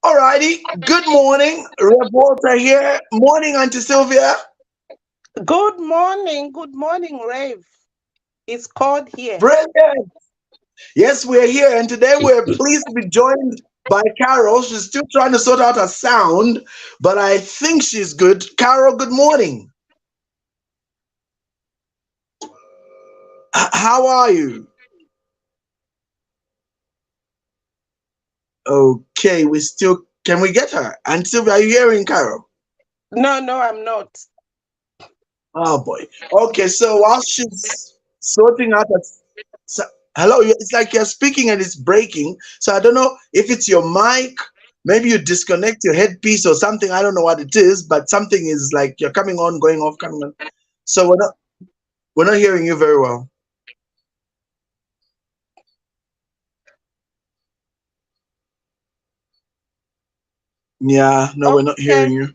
Alrighty. Good morning. Rev Walter here. Morning, Auntie Sylvia. Good morning, Rave. It's called here. Brilliant. Yes, we're here, and today we're pleased to be joined by Carol. She's still trying to sort out her sound, but I think she's good. Carol, good morning. How are you? Okay, we still can we get her? And Sylvia, are you hearing Carol? No, I'm not. Oh boy. Okay, so while she's sorting out her so, hello, it's like you're speaking and it's breaking. So I don't know if it's your mic. Maybe you disconnect your headpiece or something. I don't know what it is, but something is like you're coming on, going off, coming on. So we're not hearing you very well. Yeah, no, we're not hearing Okay. you.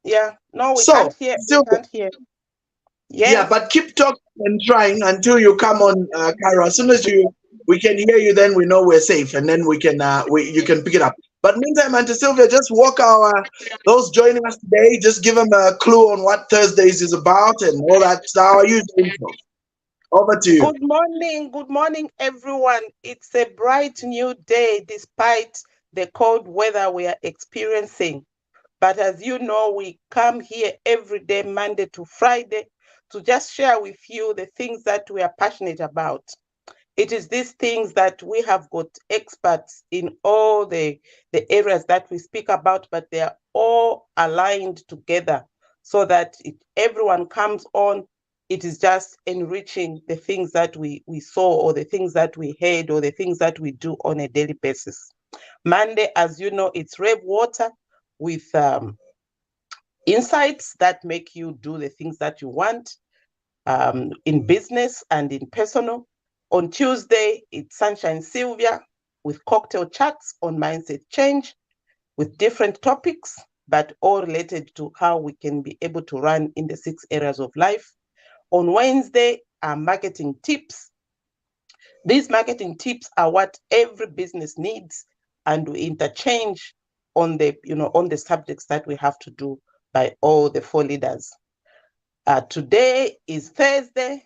Yeah. No, we So can't hear. We still, can't hear. yeah, Yes. but keep talking and trying until you come on, Cairo. As soon as we can hear you, then we know we're safe, and then we can you can pick it up. But meantime, Auntie Sylvia, just walk our those joining us today. Just give them a clue on what Thursdays is about and all that. Our usual info. Over to you. Good morning. Good morning, everyone. It's a bright new day despite the cold weather we are experiencing. But as you know, we come here every day, Monday to Friday, to just share with you the things that we are passionate about. It is these things that we have got experts in all the areas that we speak about, but they are all aligned together so that everyone comes on. It is just enriching the things that we saw or the things that we heard or the things that we do on a daily basis. Monday, as you know, it's Rev Water with insights that make you do the things that you want in business and in personal. On Tuesday, it's Sunshine Sylvia with cocktail chats on mindset change with different topics, but all related to how we can be able to run in the 6 areas of life. On Wednesday, are marketing tips. These marketing tips are what every business needs, and we interchange on the subjects that we have to do by all the 4 leaders. Today is Thursday.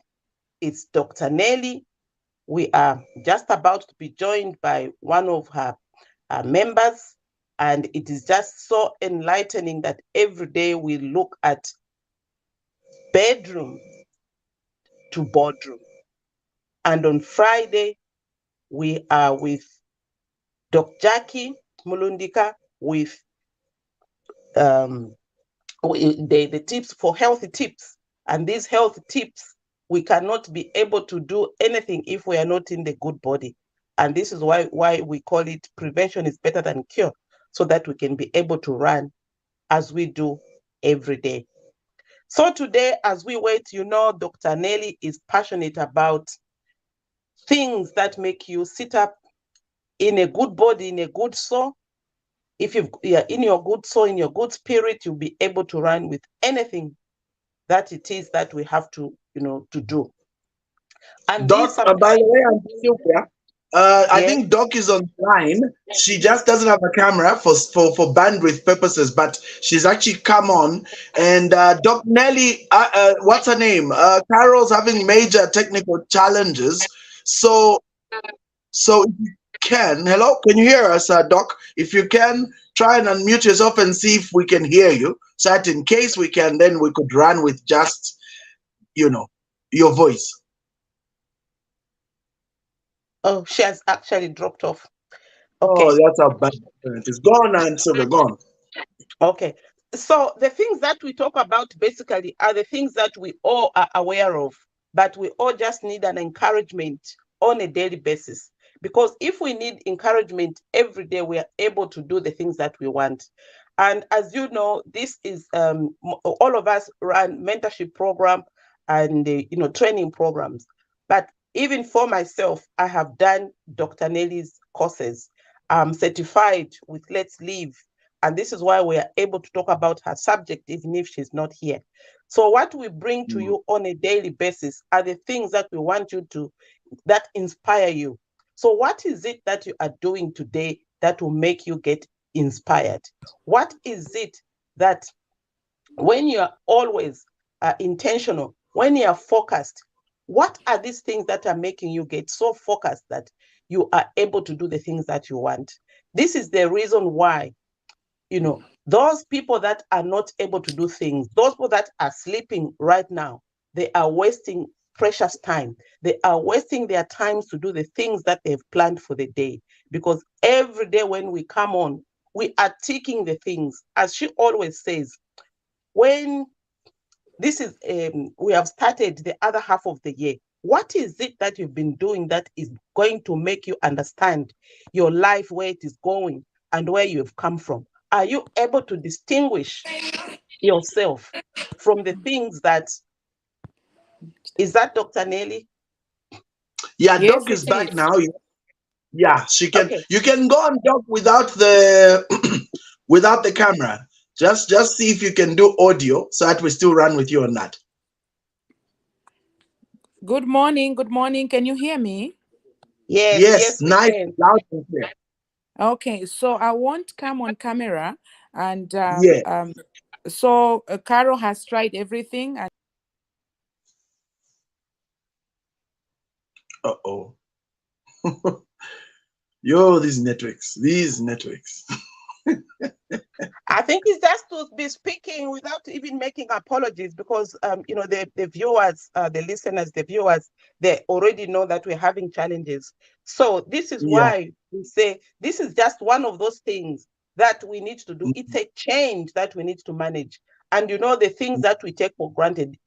It's Dr. Nellie. We are just about to be joined by one of her members, and it is just so enlightening that every day we look at bedroom to boardroom. And on Friday, we are with Dr. Jackie Mulundika with um, the tips for healthy tips. And these healthy tips, we cannot be able to do anything if we are not in the good body. And this is why we call it prevention is better than cure, so that we can be able to run as we do every day. So today, as we wait, Dr. Nellie is passionate about things that make you sit up in a good body, in a good soul. If you're in your good soul, in your good spirit, you'll be able to run with anything that it is that we have to do. And these Doc, by the sometimes, way, Auntie Sylvia, I yes, think Doc is online. She just doesn't have a camera for bandwidth purposes, but she's actually come on. And Doc Nellie, what's her name? Carol's having major technical challenges. So, so if you hello, can you hear us, Doc? If you can, try and unmute yourself and see if we can hear you. So that in case we can, then we could run with just, you know, your voice. oh, she has actually dropped off. Oh, Okay, that's how bad it is. Gone and Sylvia, gone. okay. So the things that we talk about basically are the things that we all are aware of, but we all just need an encouragement on a daily basis. Because if we need encouragement every day, we are able to do the things that we want. And as you know, this is all of us run mentorship program and training programs. But even for myself, I have done Dr. Nellie's courses. I'm certified with Let's Live, and this is why we are able to talk about her subject, even if she's not here. So, what we bring to Mm. you on a daily basis are the things that we want you to, that inspire you. So, what is it that you are doing today that will make you get inspired? What is it that when you are always intentional, when you are focused, what are these things that are making you get so focused that you are able to do the things that you want? This is the reason why, those people that are not able to do things, those people that are sleeping right now, they are wasting precious time. They are wasting their times to do the things that they've planned for the day. Because every day when we come on, we are ticking the things. As she always says, when this is we have started the other half of the year, what is it that you've been doing that is going to make you understand your life, where it is going and where you have come from? Are you able to distinguish yourself from the things that, is that Dr. Nellie? Yeah, Yes, Doc it is back is. now. Yeah, she can. Okay. You can go on, Doc, without the without the camera. Just see if you can do audio so that we still run with you on that. Good morning. Good morning. Can you hear me? Yes, Yes, yes, we nice, can. loud and clear. Okay, so I won't come on camera, and Yeah. so Carol has tried everything, and Uh-oh. Yo, these networks. I think it's just to be speaking without even making apologies, because the viewers, the listeners, the viewers, they already know that we're having challenges. So this is Yeah. why we say this is just one of those things that we need to do. It's a change that we need to manage. And the things that we take for granted.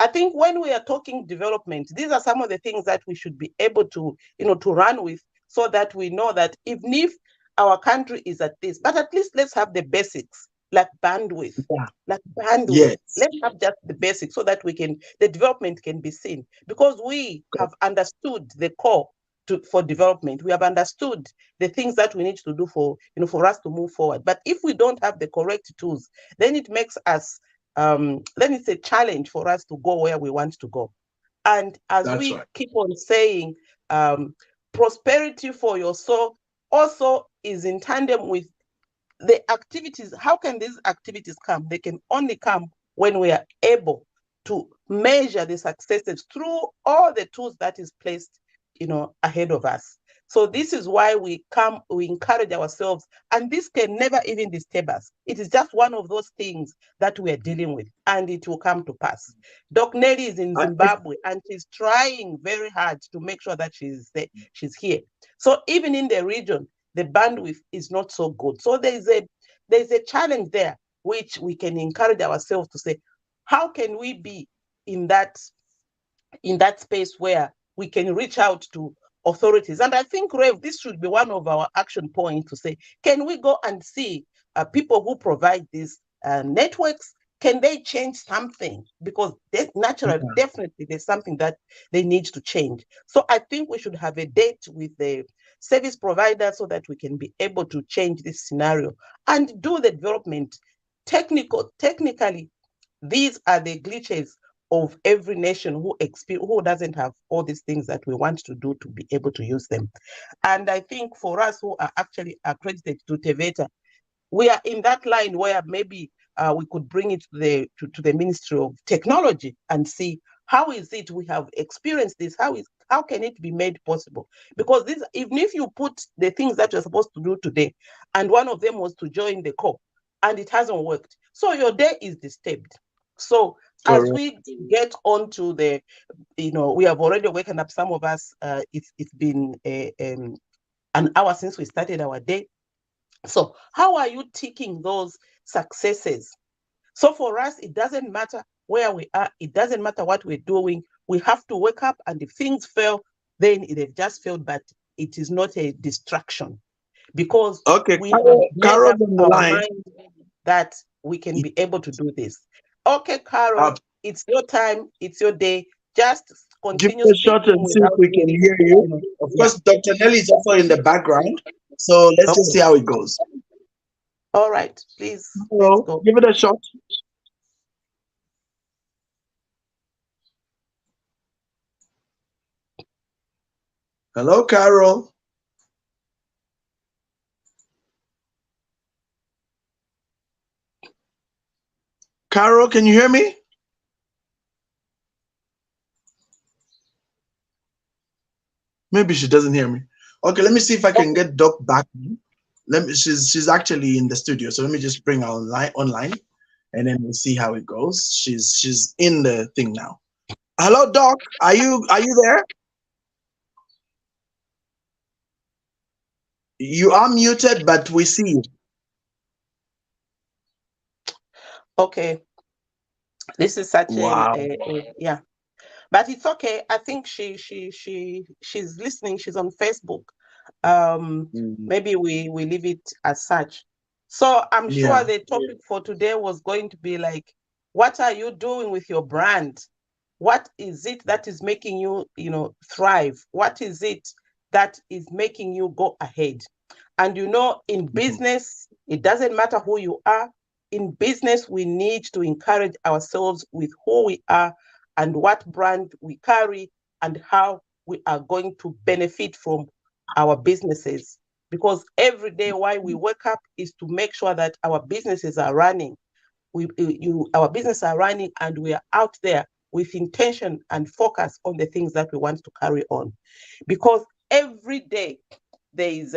I think when we are talking development, these are some of the things that we should be able to run with, so that we know that even if our country is at this, but at least let's have the basics, like bandwidth, Yeah. like bandwidth. Yes. Let's have just the basics so that the development can be seen, because we have understood the core for development. We have understood the things that we need to do for us to move forward. But if we don't have the correct tools, then it makes us then it's a challenge for us to go where we want to go. And as That's we right. keep on saying, prosperity for your soul also is in tandem with the activities. How can these activities come? They can only come when we are able to measure the successes through all the tools that is placed, ahead of us. So this is why we encourage ourselves, and this can never even disturb us. It is just one of those things that we are dealing with, and it will come to pass. Doc Nellie is in I, Zimbabwe, and she's trying very hard to make sure that she's here. So even in the region, the bandwidth is not so good. So there's a challenge there, which we can encourage ourselves to say, how can we be in that space where we can reach out to authorities? And I think, Rev, this should be one of our action points, to say, can we go and see people who provide these networks? Can they change something? Because naturally, definitely, there's something that they need to change. So I think we should have a date with the service provider, so that we can be able to change this scenario and do the development. Technically, these are the glitches of every nation who doesn't have all these things that we want to do to be able to use them. And I think for us who are actually accredited to TEVETA, we are in that line where maybe we could bring it to the Ministry of Technology and see, how is it we have experienced this? How can it be made possible? Because even if you put the things that you're supposed to do today, and one of them was to join the call, and it hasn't worked, so your day is disturbed. So as correct. we get on to we have already waken up some of us. It's been an hour since we started our day. So how are you ticking those successes? So for us, it doesn't matter where we are. It doesn't matter what we're doing. We have to wake up, and if things fail, then they've just failed, but it is not a distraction, because Okay, we have made Carol's up on the our line. mind that we can be able to do this. Okay, Carol, Uh, it's your time. It's your day. Just Give continue it a shot speaking and see if without we can needing, hear you. Of yeah. course, Dr. Nelly is also in the background. So let's just Okay. see how it goes. All right. Please, let's Hello, go. give it a shot. Hello, Carol. Carol, can you hear me? Maybe she doesn't hear me. Okay, let me see if I can Okay. get Doc back. Let me. She's actually in the studio, so let me just bring her online, and then we'll see how it goes. She's in the thing now. Hello, Doc. Are you there? You are muted, but we see you. Okay. This is such Wow. yeah. But it's okay. I think she's listening. She's on Facebook. Mm, Maybe we leave it as such. So I'm sure yeah. the topic for today was going to be like, what are you doing with your brand? What is it that is making you, thrive? What is it that is making you go ahead? And in Mhm. business, it doesn't matter who you are. In business, we need to encourage ourselves with who we are and what brand we carry and how we are going to benefit from our businesses. Because every day why we wake up is to make sure that our businesses are running. Our business are running and we are out there with intention and focus on the things that we want to carry on. Because every day there is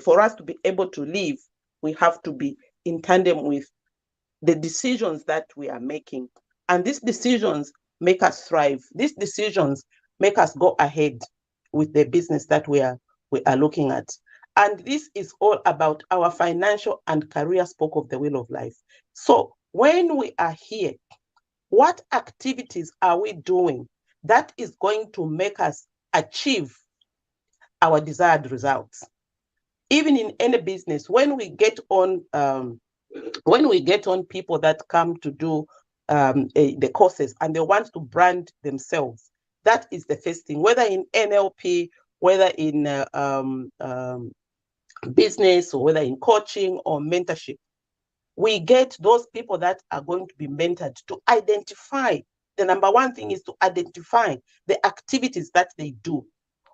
for us to be able to live, we have to be in tandem with the decisions that we are making. And these decisions make us thrive. These decisions make us go ahead with the business that we are looking at. And this is all about our financial and career spoke of the wheel of life. So when we are here, what activities are we doing that is going to make us achieve our desired results? Even in any business, when we get on people that come to do the courses and they want to brand themselves, that is the first thing, whether in NLP, whether in business, or whether in coaching or mentorship. We get those people that are going to be mentored to identify. The number one thing is to identify the activities that they do.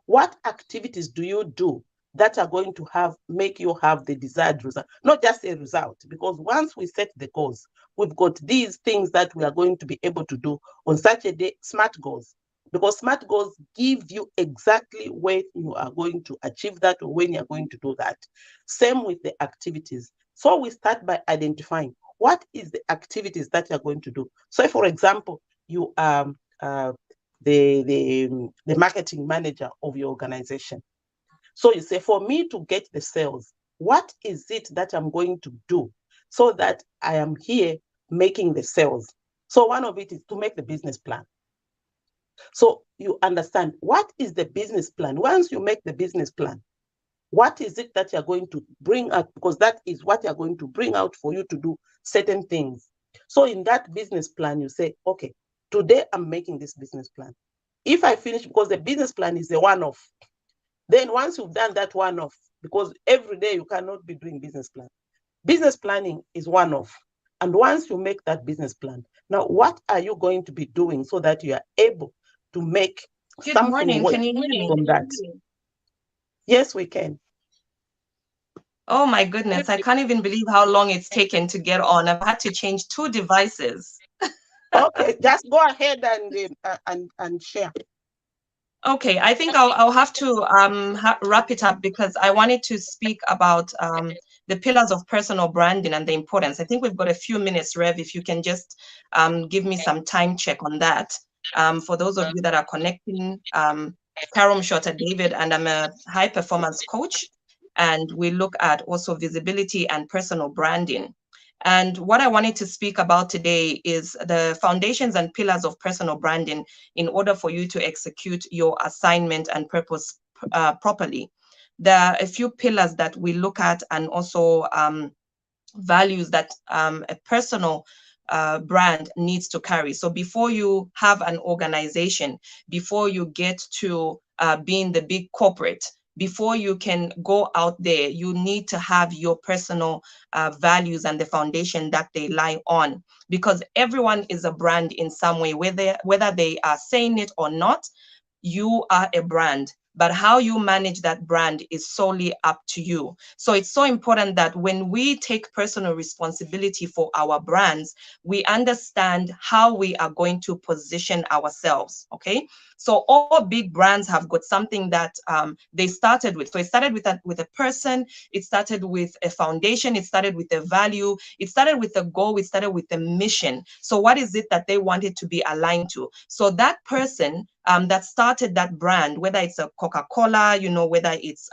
What activities do you do that are going to make you have the desired result? Not just a result, because once we set the goals, we've got these things that we are going to be able to do on such a day, smart goals. Because smart goals give you exactly when you are going to achieve that or when you're going to do that. Same with the activities. So we start by identifying what is the activities that you're going to do. So, for example, you are the marketing manager of your organization. So you say, for me to get the sales, what is it that I'm going to do so that I am here making the sales? So one of it is to make the business plan. So you understand what is the business plan. Once you make the business plan, what is it that you're going to bring out? Because that is what you're going to bring out for you to do certain things. So in that business plan, you say, okay, today I'm making this business plan. If I finish, because the business plan is a one-off, then once you've done that one-off, because every day you cannot be doing business plan. Business planning is one-off. And once you make that business plan, now what are you going to be doing so that you are able to make Good something morning. work Can you hear me? from that? Yes, we can. Oh my goodness. I can't even believe how long it's taken to get on. I've had to change 2 devices. Okay, just go ahead and share. Okay, I think I'll have to wrap it up because I wanted to speak about the pillars of personal branding and the importance. I think we've got a few minutes, Rev, if you can just give me some time check on that. For those of you that are connecting, Carol Shorter David, and I'm a high performance coach, and we look at also visibility and personal branding. And what I wanted to speak about today is the foundations and pillars of personal branding in order for you to execute your assignment and purpose properly. There are a few pillars that we look at, and also values that a personal brand needs to carry. So before you have an organization, before you get to being the big corporate, before you can go out there, you need to have your personal values and the foundation that they lie on, because everyone is a brand in some way, whether they are saying it or not. You are a brand. but how you manage that brand is solely up to you. So it's so important that when we take personal responsibility for our brands, we understand how we are going to position ourselves, okay? So all big brands have got something that they started with. So it started with a person, it started with a foundation, it started with a value, it started with a goal, it started with a mission. So what is it that they wanted to be aligned to? So that person that started that brand, whether it's a Coca-Cola, you know, whether it's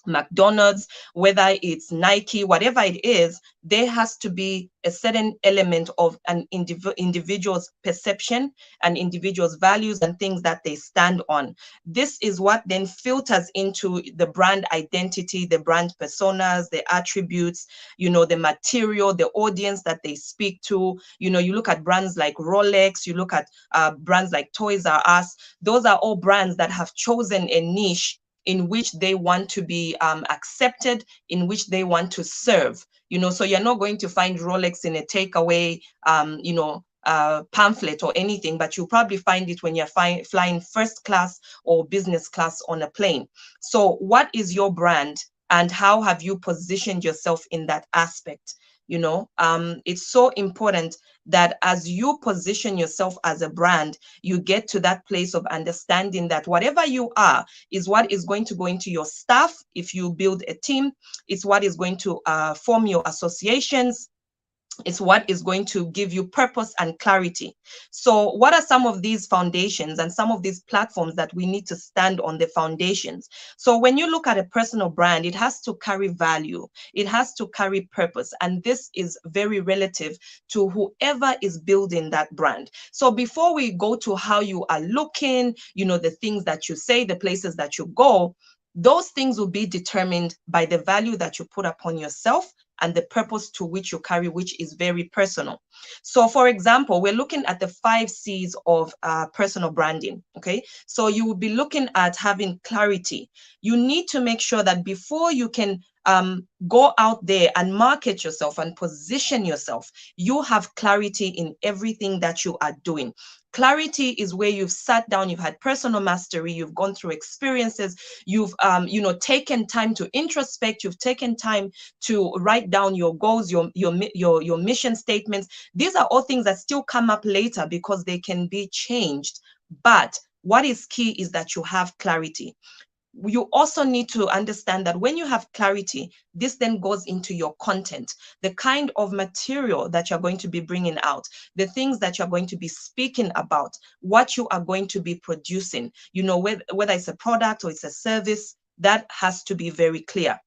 McDonald's, whether it's Nike, whatever it is, there has to be a certain element of an individual's perception and individual's values and things that they stand on. This is what then filters into the brand identity, the brand personas, the attributes, you know, the material, the audience that they speak to. You know, you look at brands like Rolex, you look at brands like Toys R Us. Those are all brands that have chosen a niche in which they want to be accepted, in which they want to serve. You know, so you're not going to find Rolex in a takeaway, you know, pamphlet or anything, but you'll probably find it when you're flying first class or business class on a plane. So what is your brand and how have you positioned yourself in that aspect? You know, it's so important that as you position yourself as a brand, you get to that place of understanding that whatever you are is what is going to go into your staff. If you build a team, it's what is going to form your associations. It's what is going to give you purpose and clarity. So what are some of these foundations and some of these platforms that we need to stand on, the foundations? So when you look at a personal brand, it has to carry value. It has to carry purpose. And this is very relative to whoever is building that brand. So before we go to how you are looking, you know, the things that you say, the places that you go, those things will be determined by the value that you put upon yourself and the purpose to which you carry, which is very personal. So for example, we're looking at the 5 C's of personal branding, okay? So you will be looking at having clarity. You need to make sure that before you can go out there and market yourself and position yourself, you have clarity in everything that you are doing. Clarity is where you've sat down, you've had personal mastery, you've gone through experiences, you've you know, taken time to introspect, you've taken time to write down your goals, your mission statements. These are all things that still come up later because they can be changed. But what is key is that you have clarity. You also need to understand that when you have clarity, this then goes into your content, the kind of material that you're going to be bringing out, the things that you're going to be speaking about, what you are going to be producing, you know, whether it's a product or it's a service, that has to be very clear.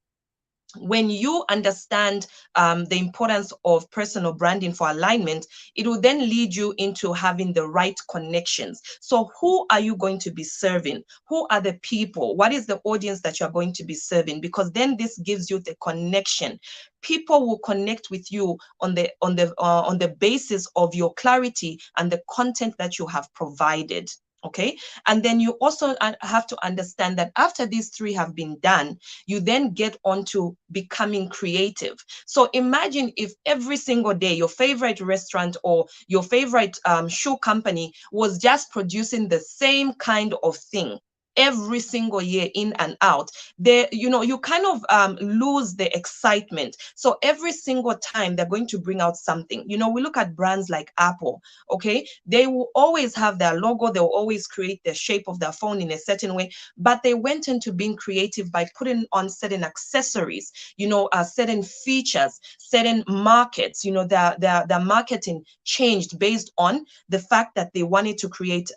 When you understand the importance of personal branding for alignment, it will then lead you into having the right connections. So who are you going to be serving? Who are the people? What is the audience that you're going to be serving? Because then this gives you the connection. People will connect with you on the basis of your clarity and the content that you have provided. Okay. And then you also have to understand that after these 3 have been done, you then get on to becoming creative. So imagine if every single day your favorite restaurant or your favorite shoe company was just producing the same kind of thing every single year in and out. There, you know, you kind of lose the excitement. So every single time they're going to bring out something. You know, we look at brands like Apple, okay? They will always have their logo, they'll always create the shape of their phone in a certain way, but they went into being creative by putting on certain accessories, you know, certain features, certain markets. You know, their marketing changed based on the fact that they wanted to create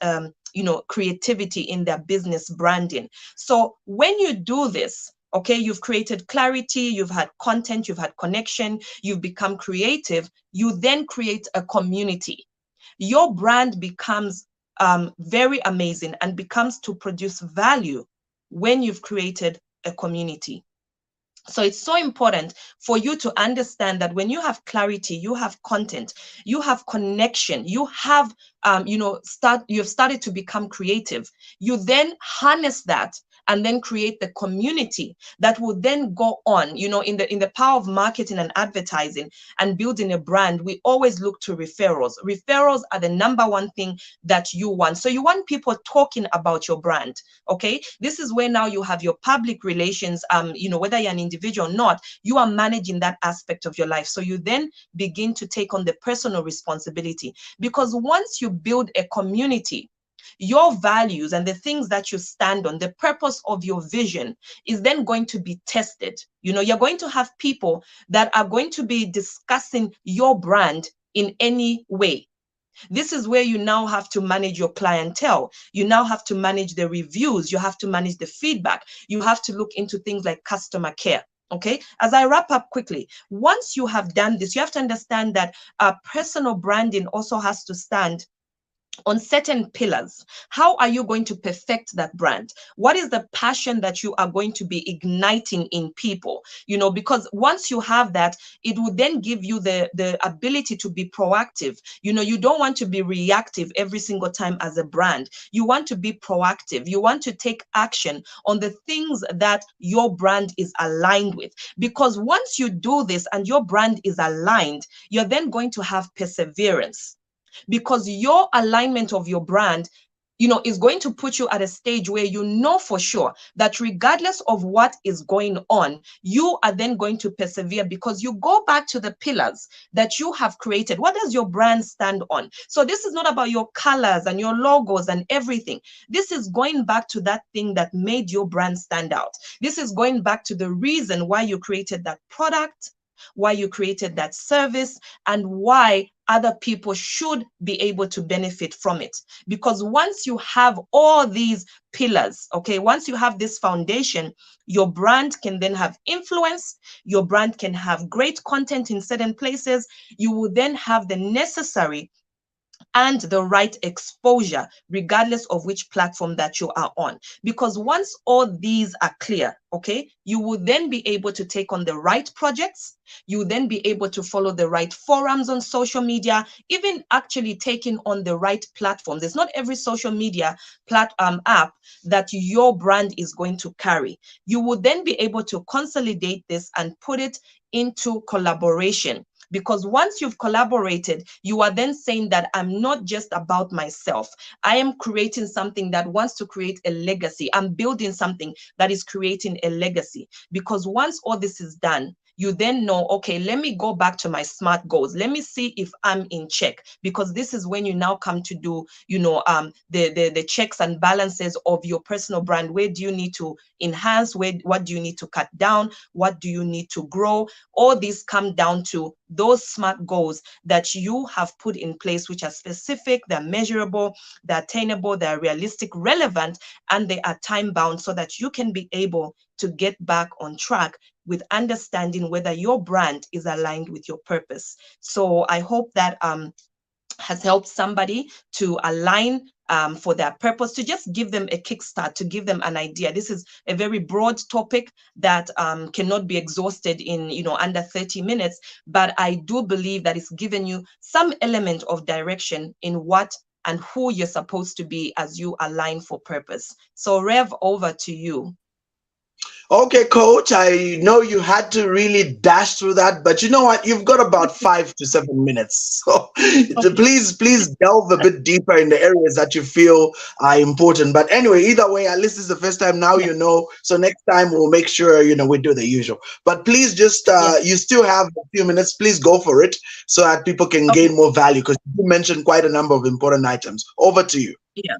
you know, creativity in their business branding. So when you do this, okay, you've created clarity, you've had content, you've had connection, you've become creative, you then create a community. Your brand becomes very amazing and becomes to produce value when you've created a community. So it's so important for you to understand that when you have clarity, you have content, you have connection, you have, you know, you've started to become creative. You then harness that and then create the community that will then go on. You know, in the power of marketing and advertising and building a brand, we always look to referrals. Referrals are the number one thing that you want. So you want people talking about your brand. Okay, this is where now you have your public relations. You know, whether you're an individual or not, you are managing that aspect of your life. So you then begin to take on the personal responsibility, because once you build a community, your values and the things that you stand on, the purpose of your vision is then going to be tested. You know, you're going to have people that are going to be discussing your brand in any way. This is where you now have to manage your clientele. You now have to manage the reviews. You have to manage the feedback. You have to look into things like customer care. Okay, as I wrap up quickly, once you have done this, you have to understand that personal branding also has to stand on certain pillars. How are you going to perfect that brand? What is the passion that you are going to be igniting in people? You know, because once you have that, it will then give you the ability to be proactive. You know, you don't want to be reactive every single time as a brand. You want to be proactive. You want to take action on the things that your brand is aligned with. Because once you do this and your brand is aligned, you're then going to have perseverance, because your alignment of your brand, you know, is going to put you at a stage where you know for sure that regardless of what is going on, you are then going to persevere, because you go back to the pillars that you have created. What does your brand stand on? So this is not about your colors and your logos and everything. This is going back to that thing that made your brand stand out. This is going back to the reason why you created that product, why you created that service, and why other people should be able to benefit from it. Because once you have all these pillars, okay, once you have this foundation, your brand can then have influence, your brand can have great content in certain places, you will then have the necessary and the right exposure, regardless of which platform that you are on. Because once all these are clear, okay, you will then be able to take on the right projects. You will then be able to follow the right forums on social media, even actually taking on the right platforms. It's not every social media app that your brand is going to carry. You will then be able to consolidate this and put it into collaboration. Because once you've collaborated, you are then saying that I'm not just about myself. I am creating something that wants to create a legacy. I'm building something that is creating a legacy. Because once all this is done, you then know, okay, let me go back to my SMART goals. Let me see if I'm in check, because this is when you now come to do, you know, the checks and balances of your personal brand. Where do you need to enhance? What do you need to cut down? What do you need to grow? All these come down to those SMART goals that you have put in place, which are specific, they're measurable, they're attainable, they're realistic, relevant, and they are time bound, so that you can be able to get back on track with understanding whether your brand is aligned with your purpose. So I hope that has helped somebody to align for their purpose, to just give them a kickstart, to give them an idea. This is a very broad topic that cannot be exhausted in, you know, under 30 minutes, but I do believe that it's given you some element of direction in what and who you're supposed to be as you align for purpose. So Rev, over to you. Okay, coach, I know you had to really dash through that, but you know what? You've got about 5 to 7 minutes. So Okay. please delve a bit deeper in the areas that you feel are important. But anyway, either way, at least it's the first time now Yeah. you know. So next time we'll make sure, you know, we do the usual. But please just, Yeah. you still have a few minutes. Please go for it so that people can Okay. gain more value, because you mentioned quite a number of important items. Over to you. Yeah.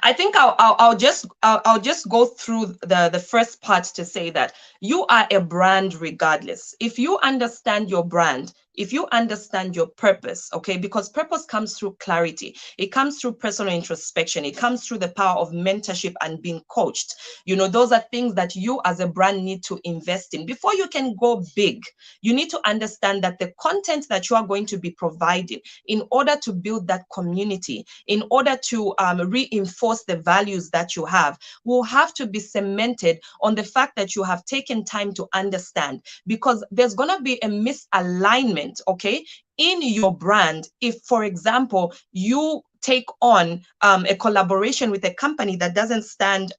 I think I'll just go through the first part to say that you are a brand regardless. If you understand your brand, if you understand your purpose, okay, because purpose comes through clarity, it comes through personal introspection, it comes through the power of mentorship and being coached. You know, those are things that you as a brand need to invest in before you can go big. You need to understand that the content that you are going to be providing in order to build that community, in order to reinforce the values that you have, will have to be cemented on the fact that you have taken time to understand, because there's going to be a misalignment, okay, in your brand. If, for example, you take on a collaboration with a company that doesn't stand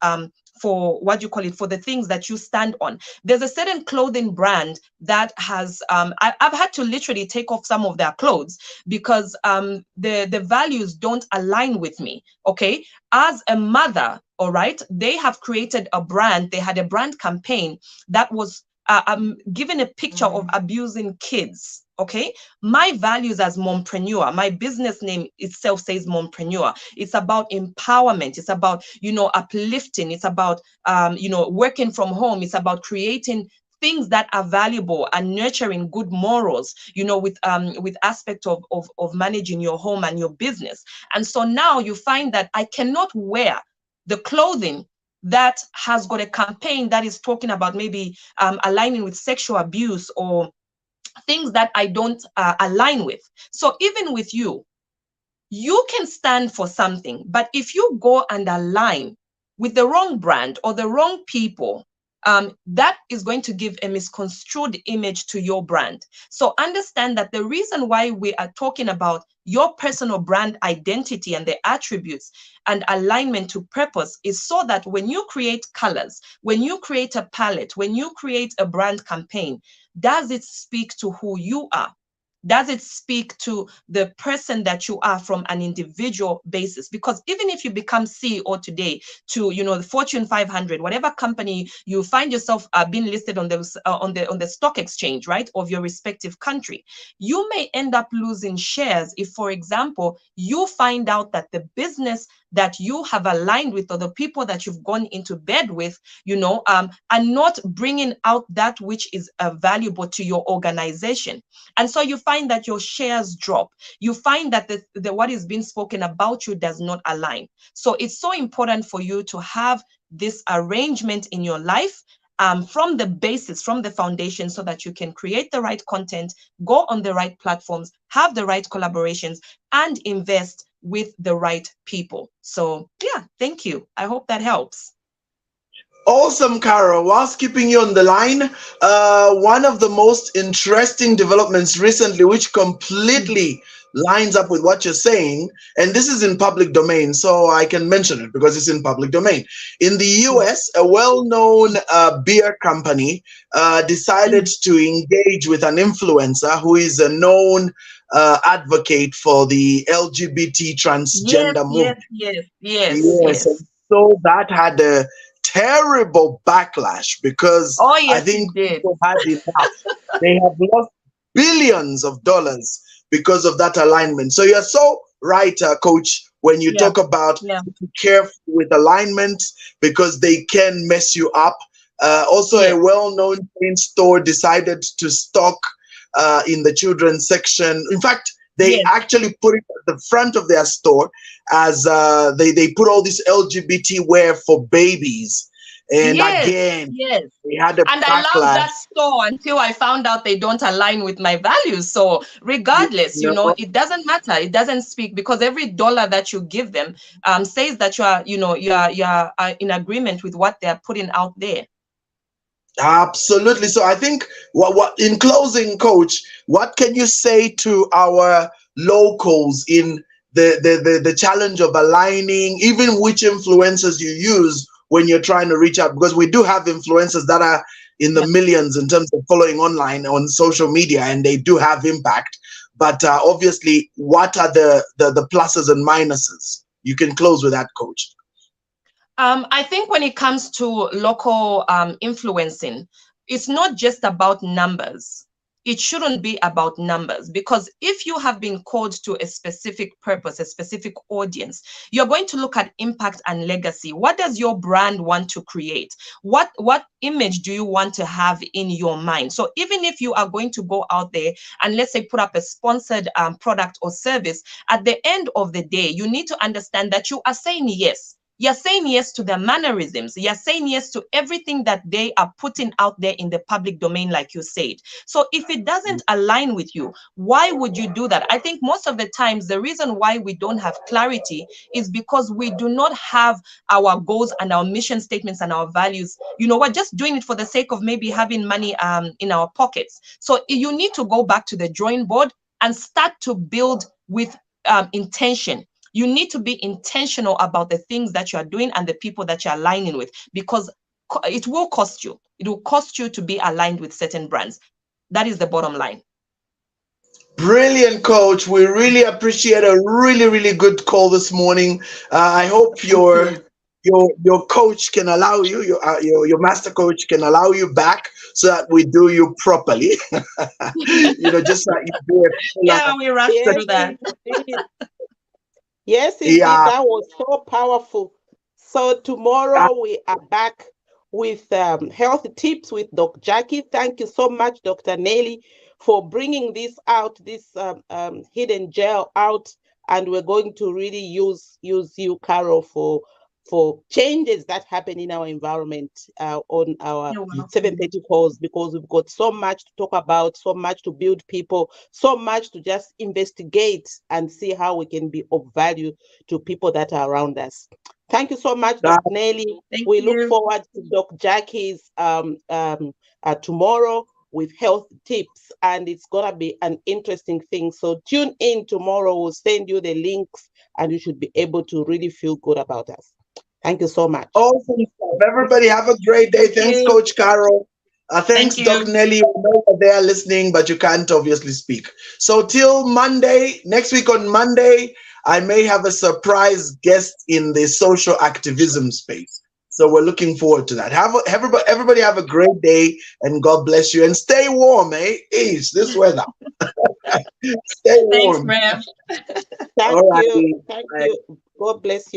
what you call it, for the things that you stand on. There's a certain clothing brand that has I've had to literally take off some of their clothes because the values don't align with me. Okay, as a mother, all right, they have created a brand. They had a brand campaign that was given a picture of abusing kids. Okay, my values as mompreneur, my business name itself says mompreneur. It's about empowerment. It's about, you know, uplifting. It's about, you know, working from home. It's about creating things that are valuable and nurturing good morals, you know, with aspect of managing your home and your business. And so now you find that I cannot wear the clothing that has got a campaign that is talking about maybe aligning with sexual abuse or things that I don't align with. So even with you, you can stand for something, but if you go and align with the wrong brand or the wrong people, that is going to give a misconstrued image to your brand. So understand that the reason why we are talking about your personal brand identity and the attributes and alignment to purpose is so that when you create colors, when you create a palette, when you create a brand campaign, does it speak to who you are? Does it speak to the person that you are from an individual basis? Because even if you become CEO today to, you know, the Fortune 500, whatever company you find yourself being listed on the stock exchange, right, of your respective country, you may end up losing shares if, for example, you find out that the business that you have aligned with or the people that you've gone into bed with, you know, are not bringing out that which is valuable to your organization. And so you find that your shares drop. You find that the what is being spoken about you does not align. So it's so important for you to have this arrangement in your life from the basis, from the foundation, so that you can create the right content, go on the right platforms, have the right collaborations, and invest with the right people. So yeah, thank you. I hope that helps. Awesome, Carol. Whilst keeping you on the line, one of the most interesting developments recently, which completely lines up with what you're saying, and this is in public domain, so I can mention it because it's in public domain. In the US, a well-known beer company decided to engage with an influencer who is a known advocate for the LGBT transgender movement. Yes, and so that had a terrible backlash because I think people had enough. They have lost billions of dollars because of that alignment. So you're so right, Coach, when you talk about be careful with alignment because they can mess you up. Also, a well-known chain store decided to stock in the children's section. In fact, they actually put it at the front of their store as they put all this LGBT wear for babies. And again, they had a and backlash. I love that store until I found out they don't align with my values. So regardless, you know, it doesn't matter. It doesn't speak because every dollar that you give them says that you are, you know, you are in agreement with what they're putting out there. Absolutely. So I think what in closing, Coach, what can you say to our locals in the challenge of aligning, even which influencers you use when you're trying to reach out? Because we do have influencers that are in the millions in terms of following online on social media, and they do have impact. But obviously, what are the pluses and minuses? You can close with that, Coach. I think when it comes to local influencing, it's not just about numbers. It shouldn't be about numbers, because if you have been called to a specific purpose, a specific audience, you're going to look at impact and legacy. What does your brand want to create? What image do you want to have in your mind? So even if you are going to go out there and let's say put up a sponsored product or service, at the end of the day, you need to understand that you are saying yes. You're saying yes to their mannerisms. You're saying yes to everything that they are putting out there in the public domain, like you said. So if it doesn't align with you, why would you do that? I think most of the times, the reason why we don't have clarity is because we do not have our goals and our mission statements and our values. You know, we're just doing it for the sake of maybe having money in our pockets. So you need to go back to the drawing board and start to build with intention. You need to be intentional about the things that you are doing and the people that you're aligning with, because it will cost you. It will cost you to be aligned with certain brands. That is the bottom line. Brilliant, coach. We really appreciate a really good call this morning. I hope your coach can allow you, your master coach can allow you back so that we do you properly. Just like you do it. Yeah, we rush to Yes, do that. indeed. Yes, indeed. Yeah. That was so powerful. So tomorrow we are back with health tips with Dr. Jackie. Thank you so much, Dr. Nellie, for bringing this out, this hidden gel out, and we're going to really use you, Carol, for changes that happen in our environment on our You're welcome. 7:30 calls, because we've got so much to talk about, so much to build people, so much to just investigate and see how we can be of value to people that are around us. Thank you so much, Dr. Nellie. Thank We you. look forward to Dr. Jackie's tomorrow with health tips, and it's gonna be an interesting thing. So tune in tomorrow. We'll send you the links, and you should be able to really feel good about us. Thank you so much. Awesome stuff. Everybody have a great day. Thanks, you. Coach Carol. Thanks, Thank you. Dr. Nellie. We know that they are listening, but you can't obviously speak. So till Monday, next week on Monday, I may have a surprise guest in the social activism space. So we're looking forward to that. Everybody have a great day, and God bless you. And stay warm, eh? Ease this weather. Stay Thanks, warm. Rev. Thank All right. you. Thank you. God bless you.